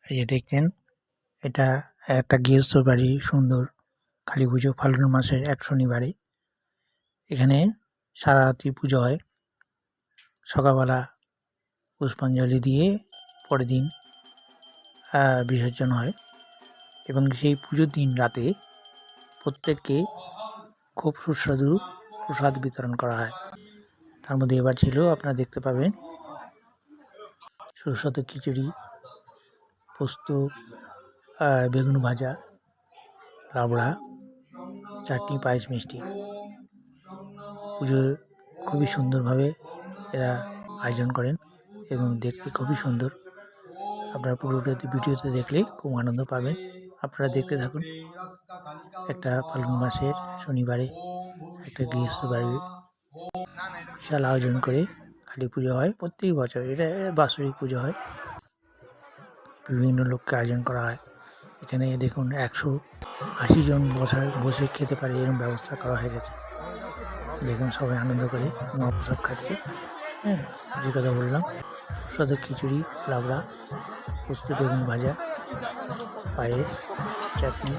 এই যে দেখছেন, এটা একটা গৃহস্থ বাড়ি, সুন্দর কালী পুজো ফাল্গুন মাসের এক শনিবারে। এখানে সারা রাত্রি পুজো হয়। সকালবেলা পুষ্পাঞ্জলি দিয়ে পরের দিন বিসর্জন হয় এবং সেই পুজোর দিন রাতে প্রত্যেককে খুব সুস্বাদু প্রসাদ বিতরণ করা হয়। তার মধ্যে এবার ছিল, আপনারা দেখতে পাবেন, সুস্বাদু খিচুড়ি, পোস্ত, বেগুন ভাজা, লাবড়া, চাটনি, পায়েস, মিষ্টি। পুজো খুবই সুন্দরভাবে এরা আয়োজন করেন এবং দেখতে খুবই সুন্দর। আপনারা পুরোটা ভিডিওতে দেখলে খুব আনন্দ পাবেন। আপনারা দেখতে থাকুন। একটা ফাল্গুন মাসের শনিবারে একটা গৃহস্থ বাড়ির বিশাল আয়োজন করে কালী পুজো হয় প্রত্যেক বছর। এটা বাৎসরিক পুজো হয়, বিভিন্ন লোককে আয়োজন করা হয়। এখানে দেখুন 180 জন বসে খেতে পারে এরকম ব্যবস্থা করা হয়ে গেছে। দেখুন সবাই আনন্দ করে মহাপ্রসাদ খাচ্ছে। হ্যাঁ, যে কথা বললাম, সুস্বাদু খিচুড়ি, লাবড়া, পোস্ত, বেগুন ভাজা, পায়েস, চাটনি,